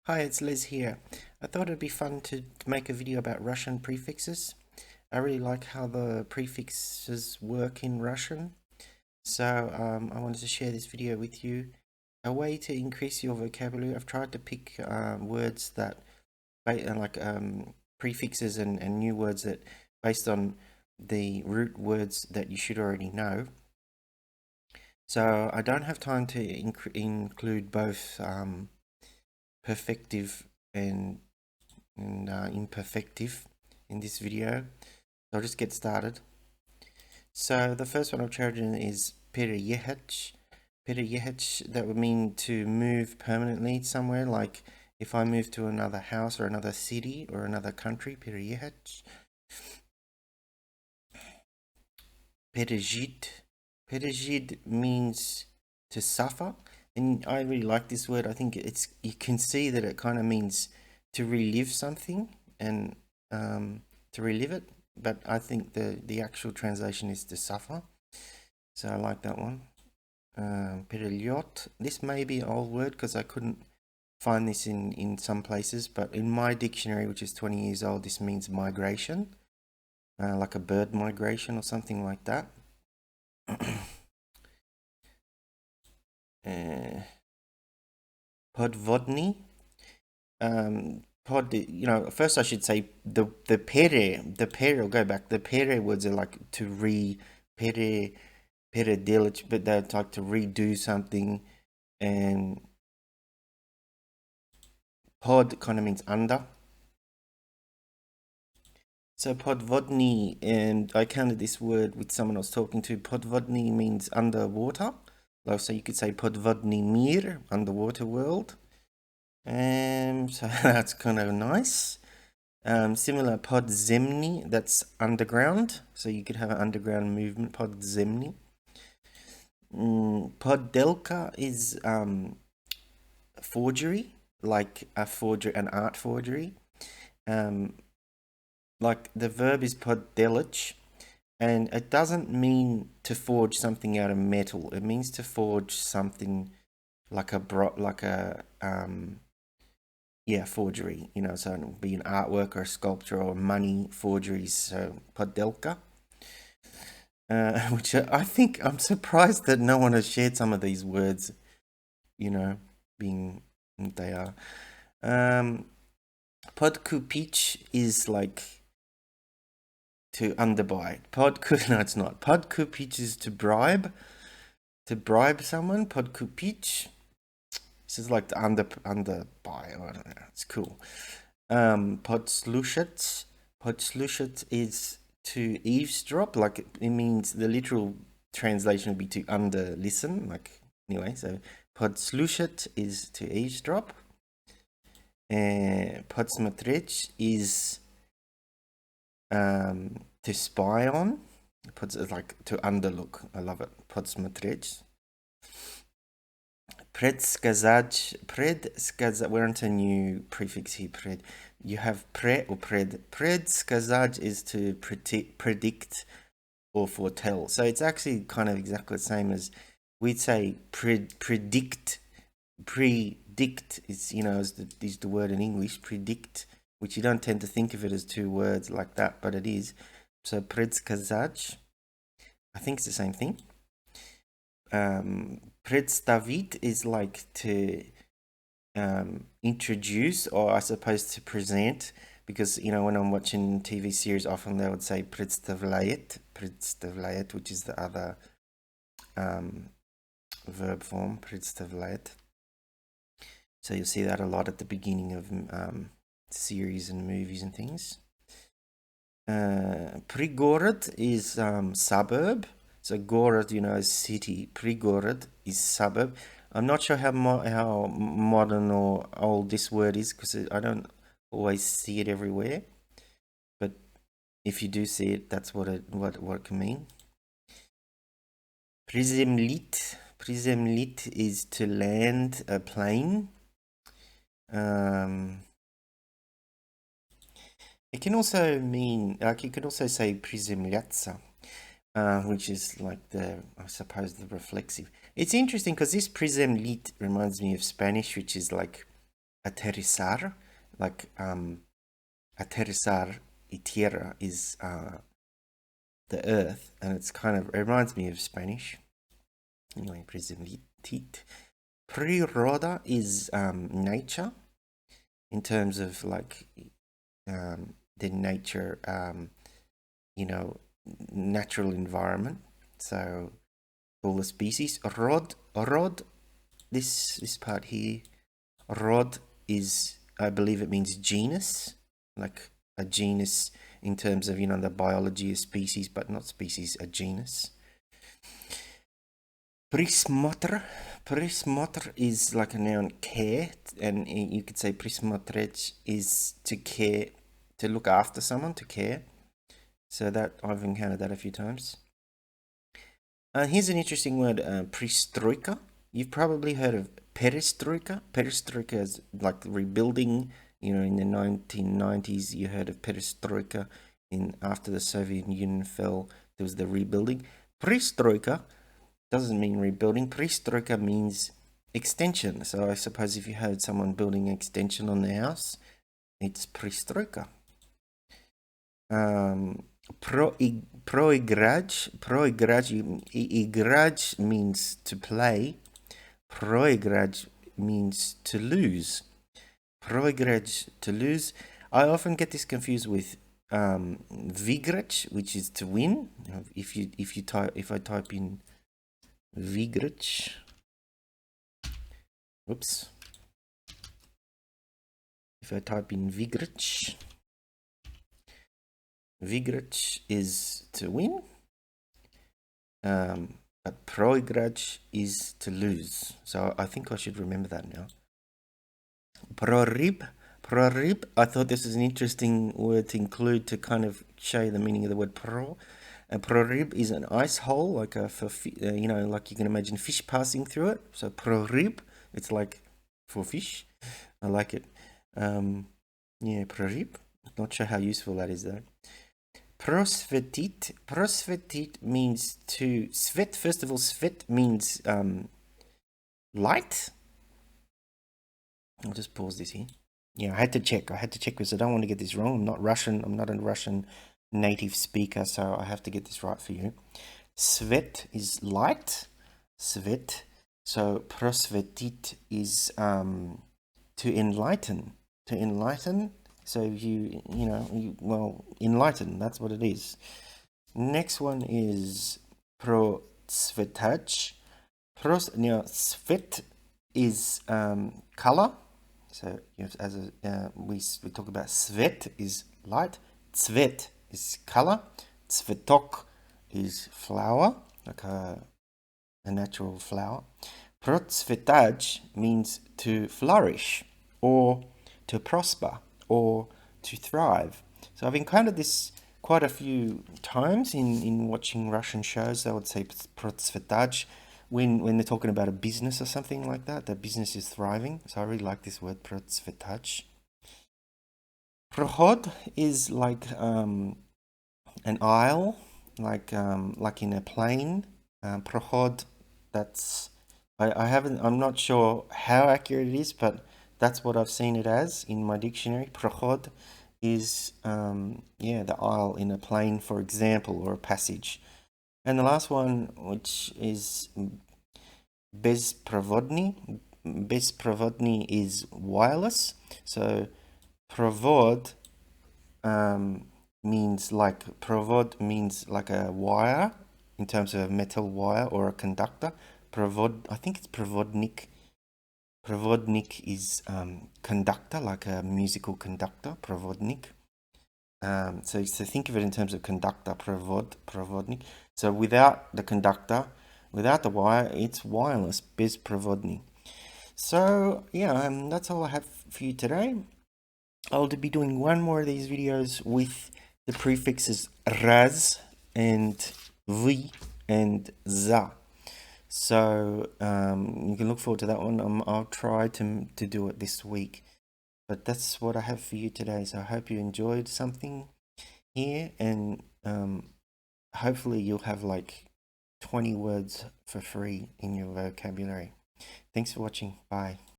Hi, it's Liz here. I thought it'd be fun to make a video about Russian prefixes. I really like how the prefixes work in Russian. So I wanted to share this video with you. A way to increase your vocabulary. I've tried to pick words that, prefixes and new words that based on the root words that you should already know. So I don't have time to include both perfective and imperfective in this video. So I'll just get started. So the first one I've chosen is переехать. Переехать, that would mean to move permanently somewhere, like if I move to another house or another city or another country, переехать. Пережить. Пережить means to suffer, and I really like this word. I think you can see that it kind of means to relive something and to relive it, but I think the actual translation is to suffer, so I like that one. Перелет, this may be an old word because I couldn't find this in some places, but in my dictionary, which is 20 years old, this means migration, like a bird migration or something like that. Podvodny. First I should say the pere will go back. The pere words are like to pere delage, but they're like to redo something, and pod kind of means under. So podvodny, and I counted this word with someone I was talking to. Podvodny means underwater. So you could say podvodny mir, underwater world. So that's kind of nice. Similar podzemny, that's underground. So you could have an underground movement, podzemny. Poddelka is forgery, like an art forgery. Like the verb is poddelich, and it doesn't mean to forge something out of metal. It means to forge something like forgery, so it would be an artwork or a sculpture or money forgeries, so poddelka. Which I think, I'm surprised that no one has shared some of these words, being they are. Podkupić is like to underbuy. No, it's not. Podkupić is to bribe someone. Podkupić. This is like the underbuy. I don't know. It's cool. Podslušet. Podslušet is to eavesdrop. Like it means the literal translation would be to under listen. Like anyway, so podslušet is to eavesdrop. Podsмотреть is to spy on. It's like to underlook. I love it. Podsмотреть. Предсказать. We're onto a new prefix here. You have pre or pred. Предсказать is to predict or foretell. So it's actually kind of exactly the same as we'd say predict. Predict is, is the word in English, predict, which you don't tend to think of it as two words like that, but it is. So предсказать, I think it's the same thing. Представить is like to introduce, or I suppose to present, because when I'm watching TV series, often they would say представляет, which is the other verb form, представляет. So you'll see that a lot at the beginning of series and movies and things. Prigorod is suburb. So gorod, is city. Prigorod is suburb. I'm not sure how modern or old this word is, because I don't always see it everywhere. But if you do see it, that's what it can mean. Prizemlit. Prizemlit is to land a plane. It can also mean, like, you could also say prizemляться, which is like I suppose the reflexive. It's interesting because this prizemlit reminds me of Spanish, which is like aterrizar, like aterrizar y tierra is the earth, and it's kind of, it reminds me of Spanish. Anyway, presentit. Priroda is nature, in terms of like the nature, you know, natural environment. So all the species. Rod. This part here. Rod is, I believe it means genus, like a genus in terms of, you know, the biology of species, but not species, a genus. Prismotter. Prismotter is like a noun, care, and you could say prismotrec is to care, to look after someone, to care. So that I've encountered that a few times. Here's an interesting word, pristroika. You've probably heard of perestroika. Perestroika is like rebuilding. You know, in the 1990s, you heard of perestroika. After the Soviet Union fell, there was the rebuilding. Perestroika doesn't mean rebuilding. Perestroika means extension. So I suppose if you heard someone building an extension on their house, it's perestroika. Proigraj means to play. Proigraj means to lose. Proigraj, to lose. I often get this confused with vigraj, which is to win. If I type in vigraj, oops. If I type in vigraj, vigraj is to win. But proigraj is to lose. So I think I should remember that now. Prorib. Prorib. I thought this was an interesting word to include to kind of show you the meaning of the word pro. Prorib is an ice hole, like you know, like you can imagine fish passing through it. So prorib, it's like for fish. I like it. Yeah, prorib. Not sure how useful that is though. Prosvetit. Prosvetit means to svet. First of all, svet means light. I'll just pause this here. Yeah, I had to check. Because I don't want to get this wrong. I'm not Russian. I'm not a Russian native speaker, so I have to get this right for you. Svet is light. Svet. So prosvetit is to enlighten. To enlighten. So enlighten. That's what it is. Next one is prosvetaj. Svet is color. So we talk about svet is light, tsvet is color, tsvetok is flower, like a natural flower. Protsvetaj means to flourish, or to prosper, or to thrive. So I've encountered this quite a few times in watching Russian shows. I would say protsvetaj when they're talking about a business or something like that. The business is thriving. So I really like this word, protsvetaj. Prohod is like an aisle, like in a plane. Prohod, that's I'm not sure how accurate it is, but that's what I've seen it as in my dictionary. Prohod is the aisle in a plane, for example, or a passage. And the last one, which is bezprovodny. Bezprovodny is wireless. So provod means like a wire, in terms of a metal wire or a conductor. I think it's provodnik. Provodnik is conductor, like a musical conductor. Provodnik. So think of it in terms of conductor. Provodnik. So without the conductor, without the wire, it's wireless. Bezprovodny. So yeah, that's all I have for you today. I'll be doing one more of these videos with the prefixes raz and v and za. So you can look forward to that one. I'll try to do it this week. But that's what I have for you today. So I hope you enjoyed something here, and hopefully you'll have like 20 words for free in your vocabulary. Thanks for watching. Bye.